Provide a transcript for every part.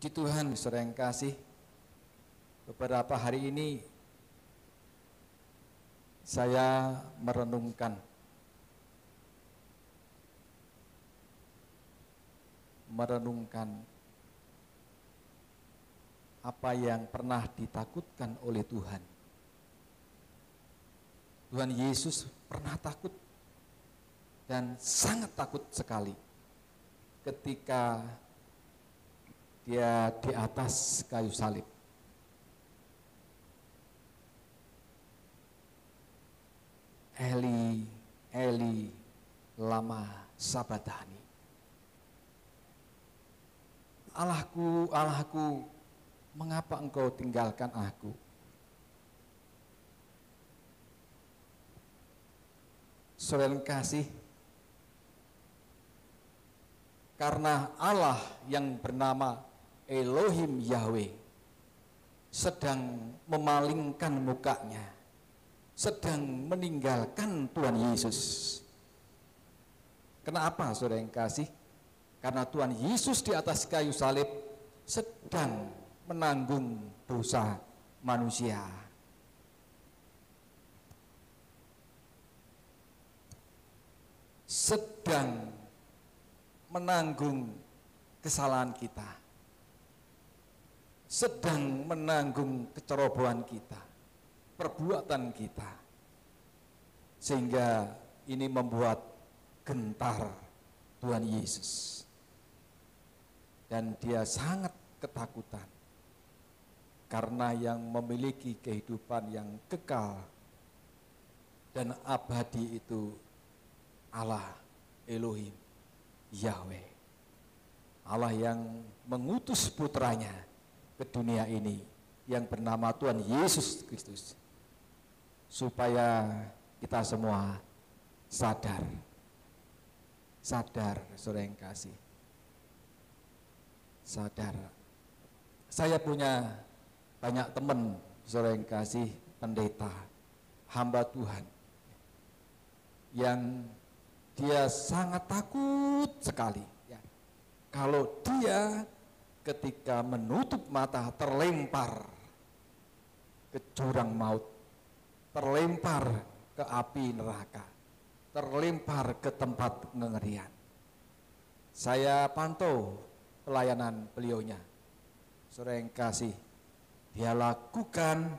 Puji Tuhan, saudara yang kasih, beberapa hari ini saya merenungkan apa yang pernah ditakutkan oleh Tuhan. Tuhan Yesus pernah takut dan sangat takut sekali ketika Dia di atas kayu salib. Eli, Eli, lama sabachthani. Allahku, Allahku, mengapa engkau tinggalkan aku? Saudara yang kasih, karena Allah yang bernama Elohim Yahweh sedang memalingkan mukanya, sedang meninggalkan Tuhan Yesus. Kenapa saudara yang kasih? Karena Tuhan Yesus di atas kayu salib sedang menanggung dosa manusia. Sedang menanggung kesalahan kita. Sedang menanggung kecerobohan kita, perbuatan kita. Sehingga ini membuat gentar Tuhan Yesus. Dan Dia sangat ketakutan. Karena yang memiliki kehidupan yang kekal dan abadi itu Allah Elohim Yahweh. Allah yang mengutus putranya ke dunia ini yang bernama Tuhan Yesus Kristus, supaya kita semua sadar, saudara yang kasih, sadar. Saya punya banyak teman, saudara yang kasih, pendeta, hamba Tuhan, yang dia sangat takut sekali ya, kalau dia ketika menutup mata terlempar ke jurang maut, terlempar ke api neraka, terlempar ke tempat pengerian. Saya pantau pelayanan beliaunya, saudara yang kasih, dia lakukan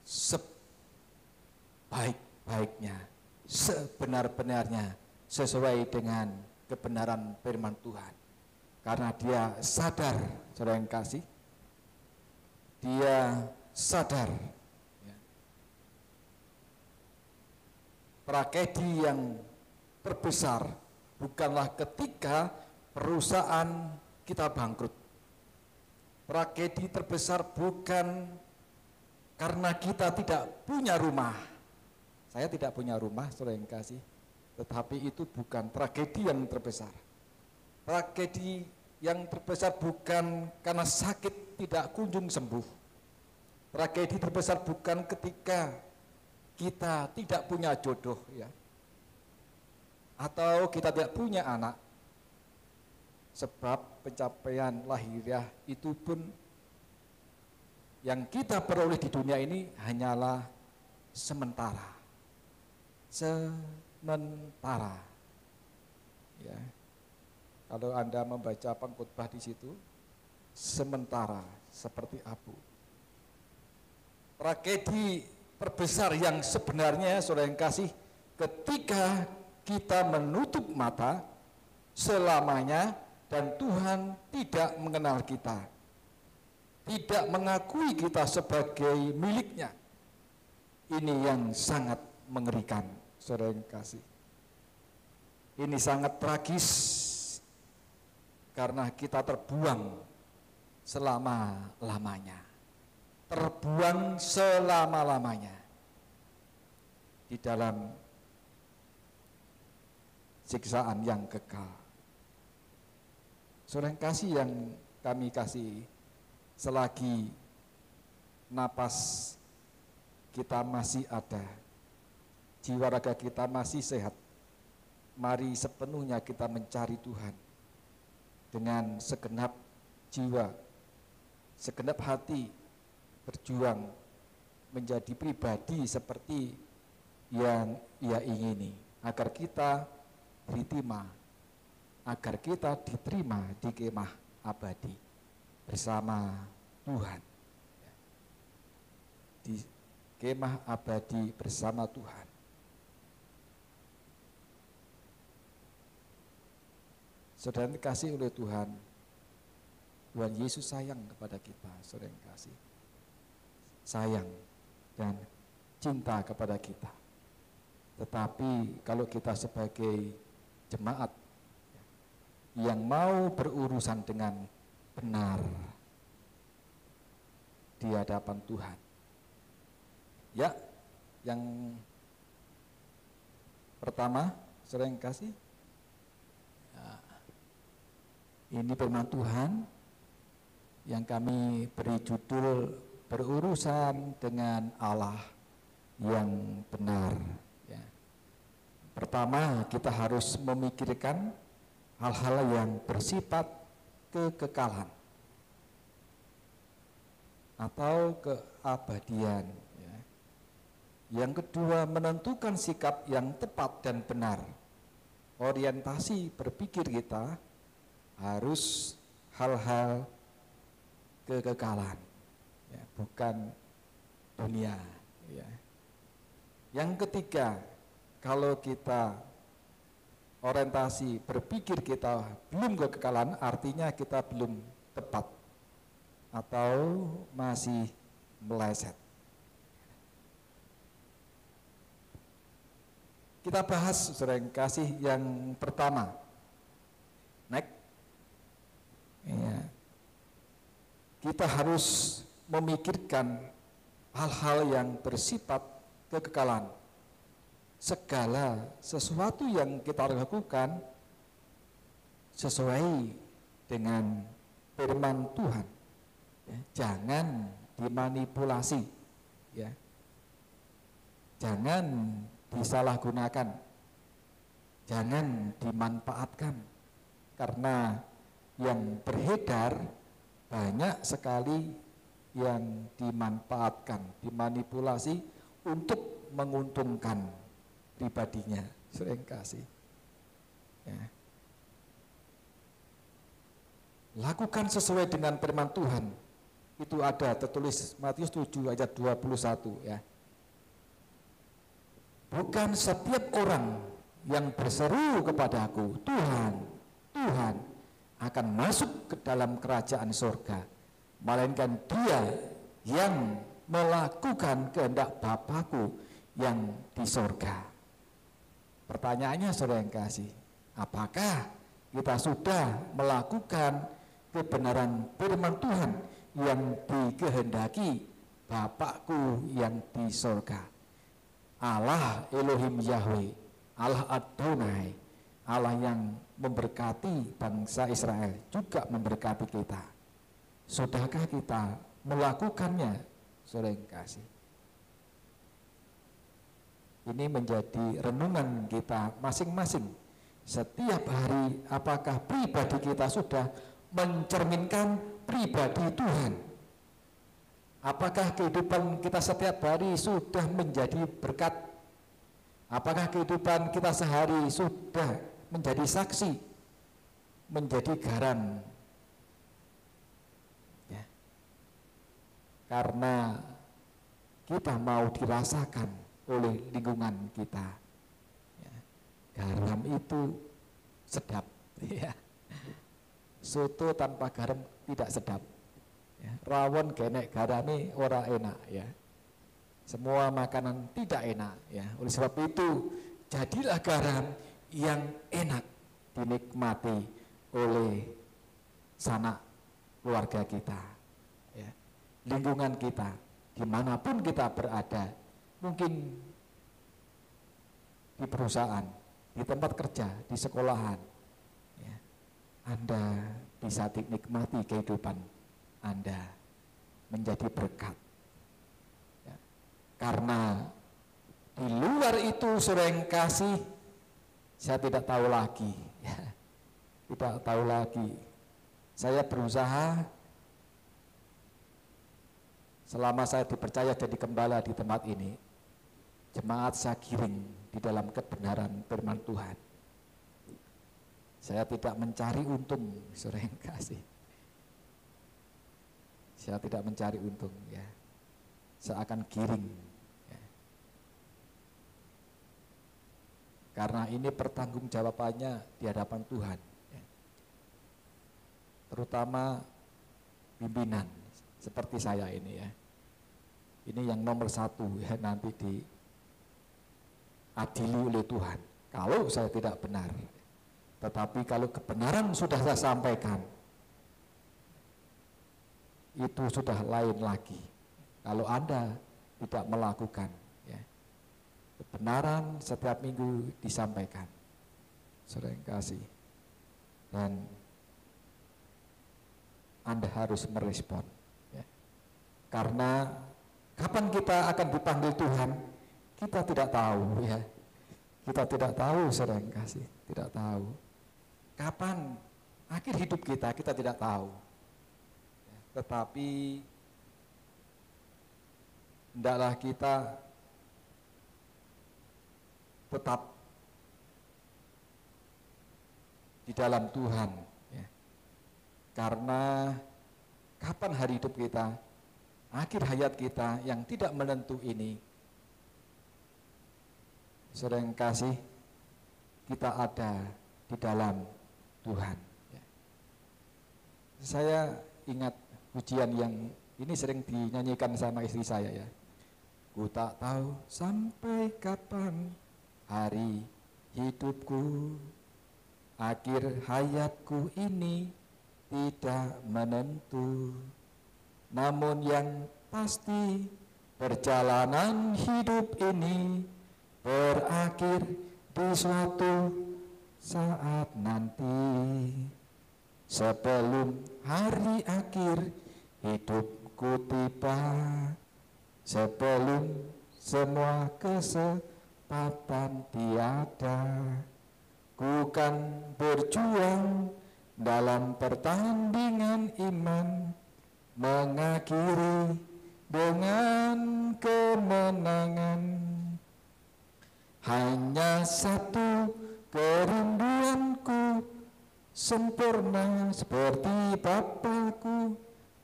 sebaik-baiknya, sebenar-benarnya, sesuai dengan kebenaran firman Tuhan. Karena dia sadar, saudara yang kasih, dia sadar ya, tragedi yang terbesar bukanlah ketika perusahaan kita bangkrut. Tragedi terbesar bukan karena kita tidak punya rumah. Saya tidak punya rumah, saudara yang kasih, tetapi itu bukan tragedi yang terbesar. Tragedi yang terbesar bukan karena sakit tidak kunjung sembuh. Tragedi terbesar bukan ketika kita tidak punya jodoh ya, atau kita tidak punya anak. Sebab pencapaian lahiriah itu pun yang kita peroleh di dunia ini hanyalah sementara. Sementara. Ya. Kalau Anda membaca pengkhotbah di situ, sementara seperti abu. Tragedi terbesar yang sebenarnya, saudara yang kasih, ketika kita menutup mata selamanya dan Tuhan tidak mengenal kita, tidak mengakui kita sebagai miliknya. Ini yang sangat mengerikan, saudara yang kasih. Ini sangat tragis. Karena kita terbuang selama-lamanya. Terbuang selama-lamanya di dalam siksaan yang kekal. Saudara yang kasih, yang kami kasih, selagi napas kita masih ada, jiwa raga kita masih sehat, mari sepenuhnya kita mencari Tuhan dengan segenap jiwa, segenap hati berjuang menjadi pribadi seperti yang ia ingini, agar kita diterima di kemah abadi bersama Tuhan. Di kemah abadi bersama Tuhan. Saudara yang dikasihi oleh Tuhan, Tuhan Yesus sayang kepada kita, saudara yang kasih. Sayang dan cinta kepada kita. Tetapi kalau kita sebagai jemaat yang mau berurusan dengan benar di hadapan Tuhan, ya, yang pertama, saudara yang kasih, ya, ini firman Tuhan yang kami beri judul berurusan dengan Allah yang benar. Ya. Pertama, kita harus memikirkan hal-hal yang bersifat kekekalan atau keabadian. Ya. Yang kedua, menentukan sikap yang tepat dan benar. Orientasi berpikir kita harus hal-hal kekekalan. Ya, bukan dunia. Ya. Yang ketiga, kalau kita orientasi berpikir kita belum kekekalan, artinya kita belum tepat atau masih meleset. Kita bahas, saudara yang kasih, yang pertama. Next. Ya. Kita harus memikirkan hal-hal yang bersifat kekekalan. Segala sesuatu yang kita lakukan sesuai dengan firman Tuhan. Ya, jangan dimanipulasi, ya. Jangan disalahgunakan, jangan dimanfaatkan, karena yang beredar banyak sekali yang dimanfaatkan, dimanipulasi untuk menguntungkan pribadinya. Sering kasih. Ya. Lakukan sesuai dengan firman Tuhan. Itu ada tertulis Matius 7 ayat 21, ya. Bukan setiap orang yang berseru kepadaku, Tuhan, Tuhan, akan masuk ke dalam kerajaan surga, melainkan dia yang melakukan kehendak Bapakku yang di surga. Pertanyaannya, saudara yang kasih, apakah kita sudah melakukan kebenaran firman Tuhan yang dikehendaki Bapakku yang di surga? Allah Elohim Yahweh, Allah Adonai, Allah yang memberkati bangsa Israel, juga memberkati kita. Sudahkah kita melakukannya, saudara yang kasih? Ini menjadi renungan kita masing-masing. Setiap hari, apakah pribadi kita sudah mencerminkan pribadi Tuhan? Apakah kehidupan kita setiap hari sudah menjadi berkat? Apakah kehidupan kita sehari sudah menjadi saksi, menjadi garam? Ya. Karena kita mau dirasakan oleh lingkungan kita. Ya. Garam itu sedap. Ya. Soto tanpa garam tidak sedap. Ya, rawon genek garami ora enak, ya. Semua makanan tidak enak, ya. Oleh sebab itu jadilah garam yang enak dinikmati oleh sanak keluarga kita, ya. Lingkungan kita, dimanapun kita berada, mungkin di perusahaan, di tempat kerja, di sekolahan, ya. Anda bisa dinikmati kehidupan Anda menjadi berkat, ya. Karena di luar itu, saudara yang kasih, saya tidak tahu lagi, ya. Tidak tahu lagi. Saya berusaha selama saya dipercaya jadi gembala di tempat ini, jemaat saya giring di dalam kebenaran firman Tuhan. Saya tidak mencari untung, saudara yang kasih. Saya tidak mencari untung, ya. Saya akan giring, ya. Karena ini pertanggungjawabannya di hadapan Tuhan, ya. Terutama pimpinan seperti saya ini, ya. Ini yang nomor 1, ya, nanti diadili oleh Tuhan kalau saya tidak benar. Tetapi kalau kebenaran sudah saya sampaikan, itu sudah lain lagi. Kalau Anda tidak melakukan, ya, kebenaran setiap minggu disampaikan, saudara yang kasih, dan Anda harus merespon, ya. Karena kapan kita akan dipanggil Tuhan, kita tidak tahu, ya. Kita tidak tahu, saudara yang kasih, tidak tahu. Kapan akhir hidup kita tidak tahu. Tetapi hendaklah kita tetap di dalam Tuhan, ya. Karena kapan hari hidup kita, akhir hayat kita yang tidak menentu ini, saudara yang kasih, kita ada di dalam Tuhan, ya. Saya ingat pujian yang ini sering dinyanyikan sama istri saya, ya. Ku tak tahu sampai kapan hari hidupku, akhir hayatku ini tidak menentu. Namun yang pasti perjalanan hidup ini berakhir di suatu saat nanti. Sebelum hari akhir hidupku tiba, sebelum semua kesempatan tiada, ku kan berjuang dalam pertandingan iman, mengakhiri dengan kemenangan. Hanya satu kerinduanku, sempurna seperti Bapakku,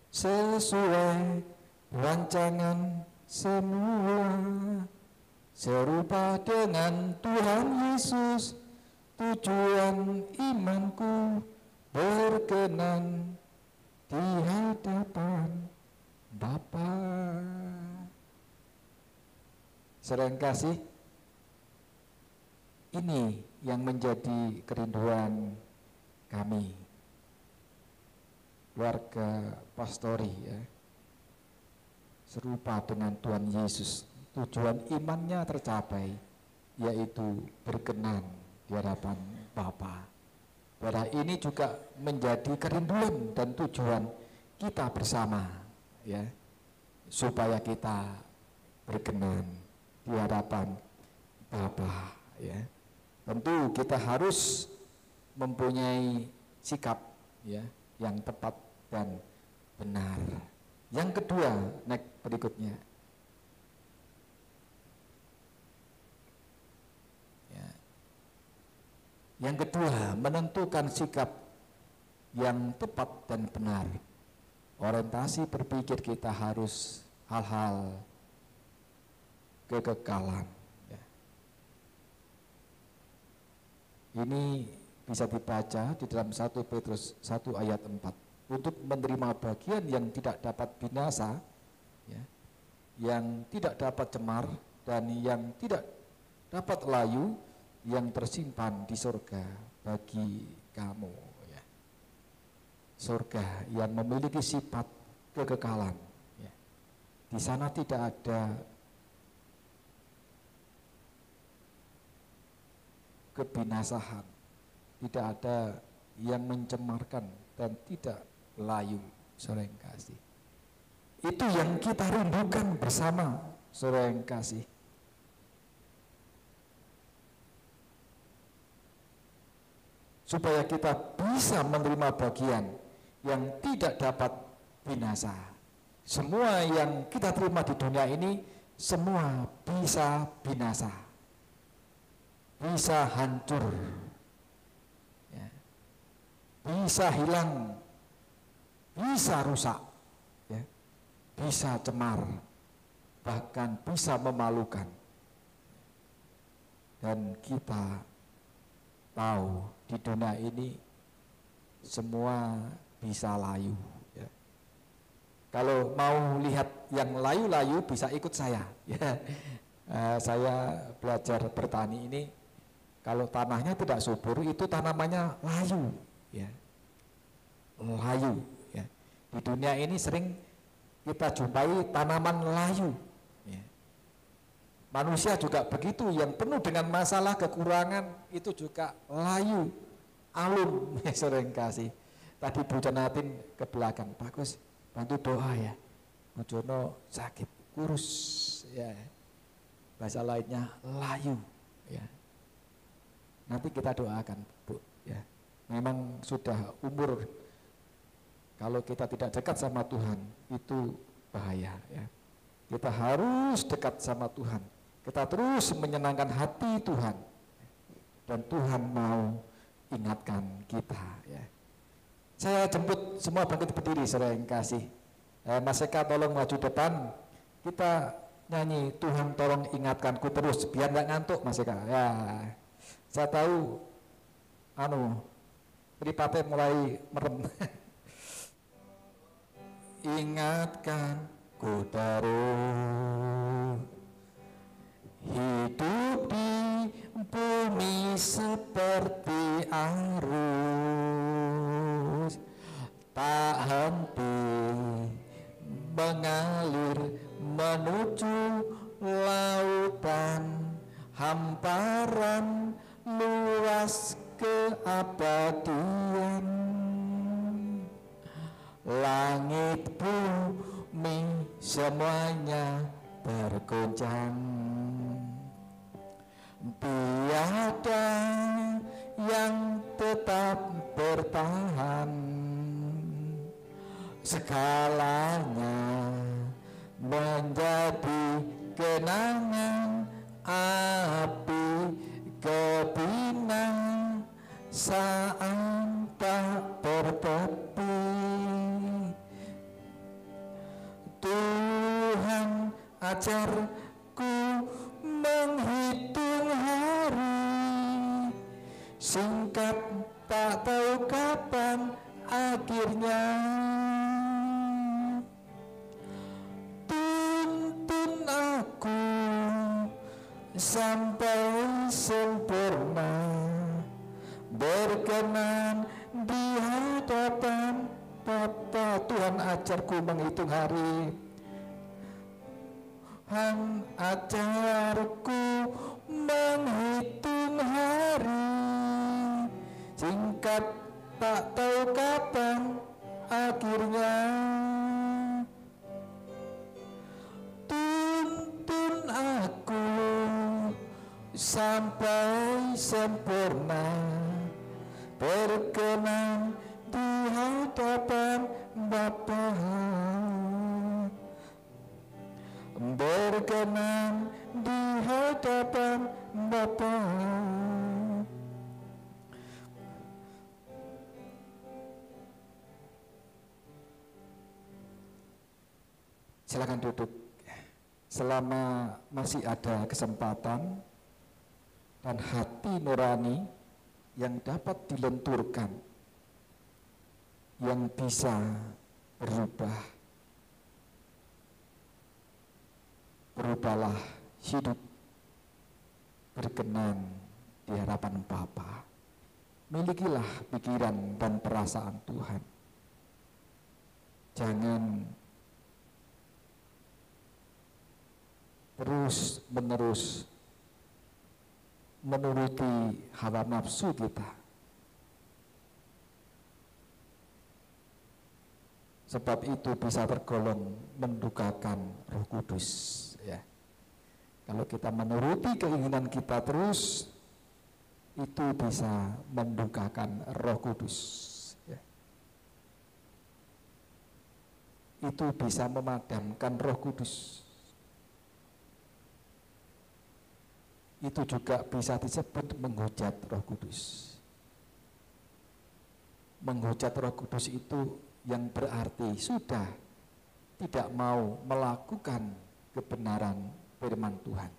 sesuai rancangan semua, serupa dengan Tuhan Yesus, tujuan imanku berkenan di hadapan Bapa. Saudara yang kasih, ini yang menjadi kerinduan kami, keluarga pastori, ya, serupa dengan Tuhan Yesus. Tujuan imannya tercapai, yaitu berkenan di hadapan Bapa. Pada ini juga menjadi kerinduan dan tujuan kita bersama, ya, supaya kita berkenan di hadapan Bapa, ya. Tentu kita harus mempunyai sikap, ya, yang tepat dan benar. Yang kedua, next berikutnya, ya. Yang kedua, menentukan sikap yang tepat dan benar. Orientasi berpikir kita harus hal-hal kekekalan, ya. Ini bisa dibaca di dalam 1 Petrus 1 ayat 4. Untuk menerima bagian yang tidak dapat binasa, ya, yang tidak dapat cemar, dan yang tidak dapat layu, yang tersimpan di surga bagi kamu, ya. Surga yang memiliki sifat kekekalan, ya. Di sana tidak ada kebinasaan, tidak ada yang mencemarkan, dan tidak layu, saudara yang kasih. Itu yang kita rindukan bersama, saudara yang kasih. Supaya kita bisa menerima bagian yang tidak dapat binasa, semua yang kita terima di dunia ini semua bisa binasa, bisa hancur, ya, bisa hilang, bisa rusak, ya, bisa cemar, bahkan bisa memalukan. Dan kita tahu di dunia ini semua bisa layu. Ya. Kalau mau lihat yang layu-layu bisa ikut saya. Ya. Saya belajar bertani ini, kalau tanahnya tidak subur itu tanamannya layu. Ya. Layu. Ya. Di dunia ini sering kita jumpai tanaman layu. Ya. Manusia juga begitu, yang penuh dengan masalah, kekurangan, itu juga layu, alun, sering kasih. Tadi Bu Janatin ke belakang, bagus, bantu doa ya, Mojono sakit, kurus, ya. Bahasa lainnya layu, ya. Nanti kita doakan, Bu, ya. Memang sudah umur, kalau kita tidak dekat sama Tuhan, itu bahaya, ya. Kita harus dekat sama Tuhan. Kita terus menyenangkan hati Tuhan, dan Tuhan mau ingatkan kita. Ya. Saya jemput semua bangkit berdiri, saudara yang kasih. Mas Eka tolong maju depan. Kita nyanyi Tuhan tolong ingatkanku terus, biar nggak ngantuk Mas Eka. Ya, saya tahu, mripate mulai merem. Ingatkanku terus. Hidup di bumi seperti arus, tak henti mengalir menuju lautan, hamparan luas keabadian. Langit bumi semuanya bergoncang, tiada yang tetap bertahan, segalanya menjadi kenangan, api kepinang saat tak bertepi. Tuhan ajarku menghitung hari, singkat tak tahu kapan akhirnya. Tuntun aku sampai sempurna, berkenan di hadapan Bapa. Tuhan ajarku menghitung hari, Tuhan ajarku menghitung hari, singkat tak tahu kapan akhirnya. Tuntun aku sampai sempurna, berkenan di hadapan Bapa, berkenan di hadapan Bapa. Silakan duduk. Selama masih ada kesempatan dan hati nurani yang dapat dilenturkan, yang bisa berubah, berubahlah hidup berkenan di hadapan Bapa. Milikilah pikiran dan perasaan Tuhan. Jangan terus menerus menuruti hawa nafsu kita, sebab itu bisa tergolong mendukakan Roh Kudus. Ya. Kalau kita menuruti keinginan kita terus, itu bisa mendukakan Roh Kudus. Ya. itu bisa memadamkan Roh Kudus. Itu juga bisa disebut menghujat Roh Kudus. Menghujat Roh Kudus itu yang berarti sudah tidak mau melakukan kebenaran firman Tuhan.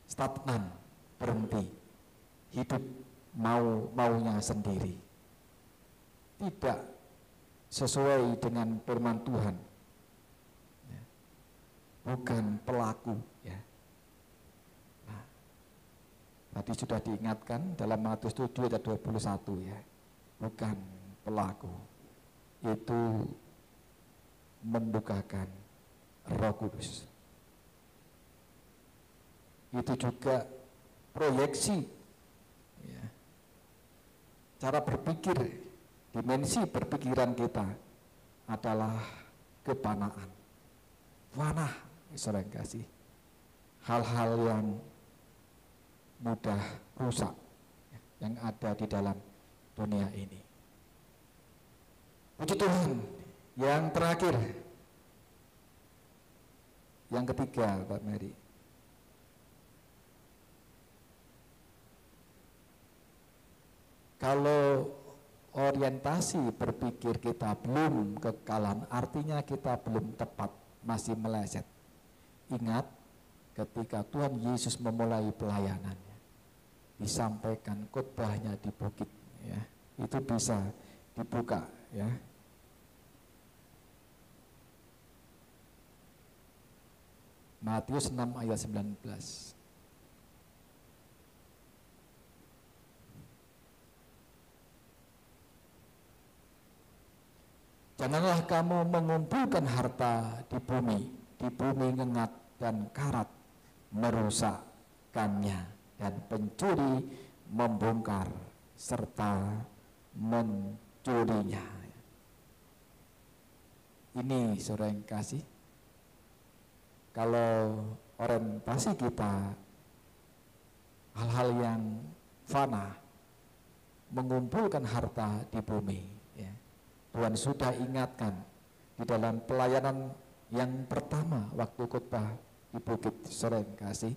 Stagnan, berhenti, hidup maunya sendiri. Tidak sesuai dengan firman Tuhan. Bukan pelaku, ya. Nah, tadi sudah diingatkan dalam Matius 7 ayat 21, ya. Bukan pelaku. Itu mendukakan Roh Kudus. Itu juga proyeksi, ya. Cara berpikir, dimensi berpikiran kita adalah kepanaan. Fana, saudara yang kasih. Hal-hal yang mudah rusak, ya, yang ada di dalam dunia ini. Puji Tuhan. Yang terakhir, yang ketiga, Pak Mary. Kalau orientasi berpikir kita belum kekalan, artinya kita belum tepat, masih meleset. Ingat, ketika Tuhan Yesus memulai pelayanannya, disampaikan khotbahnya di bukit, ya, itu bisa dibuka, ya. Matius 6 ayat 19. Janganlah kamu mengumpulkan harta di bumi ngengat dan karat merusakkannya, dan pencuri membongkar serta mencurinya. Ini saudara yang kasih, kalau orientasi kita hal-hal yang fana, mengumpulkan harta di bumi, ya. Tuhan sudah ingatkan di dalam pelayanan yang pertama waktu khotbah di bukit, saudara yang kasih,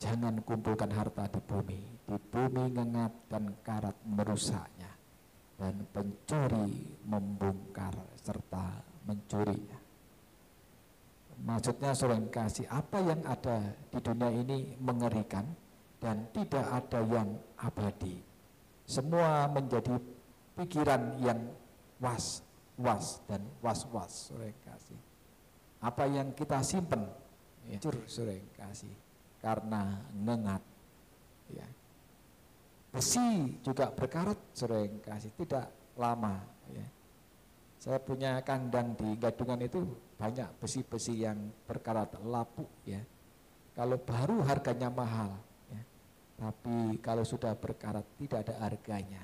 jangan kumpulkan harta di bumi ngengat dan karat merusaknya, dan pencuri membongkar serta mencurinya. Maksudnya saudara yang kasih, apa yang ada di dunia ini mengerikan dan tidak ada yang abadi. Semua menjadi pikiran yang was dan was-was, saudara yang kasih. Apa yang kita simpen, ya, saudara yang kasih, karena ngengat, ya. Besi juga berkarat, saudara yang kasih, tidak lama, ya. Saya punya kandang di Gadungan itu banyak besi-besi yang berkarat lapuk, ya. Kalau baru harganya mahal, ya. Tapi kalau sudah berkarat tidak ada harganya.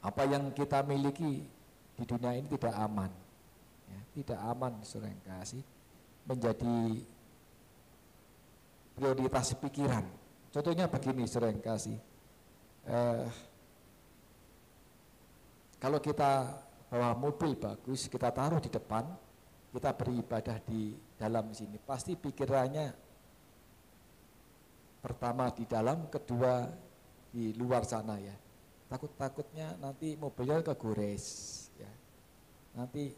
Apa yang kita miliki di dunia ini tidak aman, ya, tidak aman, saudara yang kasih, menjadi prioritas pikiran. Contohnya begini, saudara yang kasih, kalau kita bawa mobil bagus, kita taruh di depan, kita beribadah di dalam sini, pasti pikirannya pertama di dalam, kedua di luar sana, ya. Takutnya nanti mobilnya kegores, ya. Nanti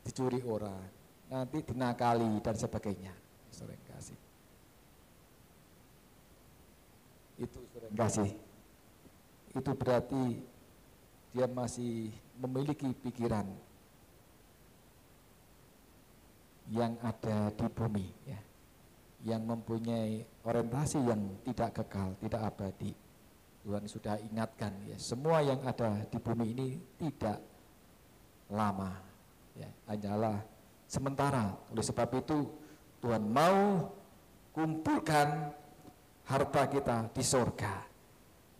dicuri orang, nanti dinakali dan sebagainya, saudara yang kasih. Itu saudara yang kasih, itu berarti dia masih memiliki pikiran yang ada di bumi, ya, yang mempunyai orientasi yang tidak kekal, tidak abadi. Tuhan sudah ingatkan, ya, semua yang ada di bumi ini tidak lama, ya, hanyalah sementara. Oleh sebab itu Tuhan mau kumpulkan harta kita di surga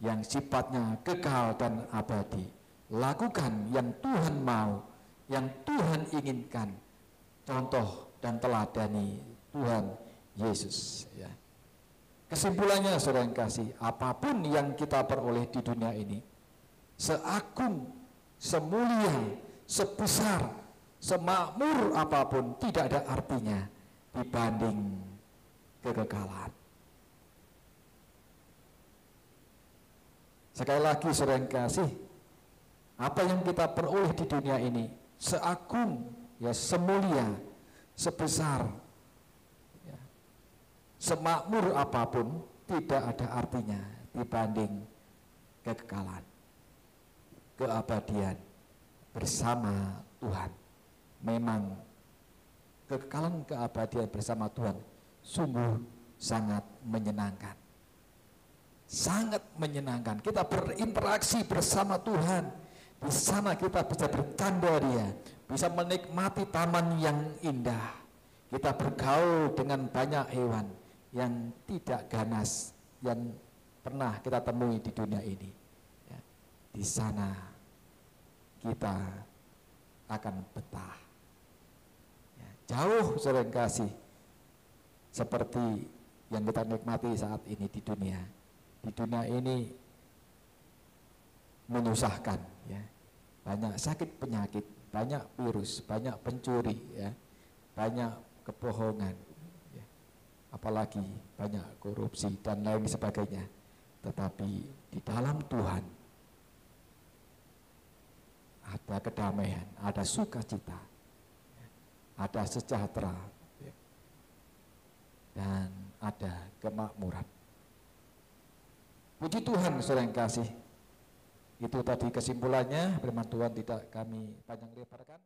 yang sifatnya kekal dan abadi. Lakukan yang Tuhan mau, yang Tuhan inginkan. Contoh dan teladani Tuhan Yesus, ya. Kesimpulannya, saudara yang kasih, apapun yang kita peroleh di dunia ini, seagung semulia, sebesar, semakmur apapun tidak ada artinya dibanding kekekalan. Sekali lagi saudara yang kasih, apa yang kita peroleh di dunia ini seagung, ya, semulia, sebesar, ya, semakmur apapun tidak ada artinya dibanding kekekalan, keabadian bersama Tuhan. Memang kekekalan keabadian bersama Tuhan sungguh sangat menyenangkan. Sangat menyenangkan. Kita berinteraksi bersama Tuhan. Di sana kita bisa bercanda Dia, bisa menikmati taman yang indah. Kita bergaul dengan banyak hewan yang tidak ganas yang pernah kita temui di dunia ini. Ya, di sana kita akan betah. Ya, jauh sering kasih seperti yang kita nikmati saat ini di dunia. Di dunia ini menyusahkan, ya, banyak sakit penyakit, banyak virus, banyak pencuri, ya, banyak kebohongan, ya, apalagi banyak korupsi dan lain sebagainya. Tetapi di dalam Tuhan ada kedamaian, ada sukacita, ya, ada sejahtera, ya, dan ada kemakmuran. Puji Tuhan saudara yang kasih. Itu tadi kesimpulannya, firman Tuhan tidak kami panjang lebarkan.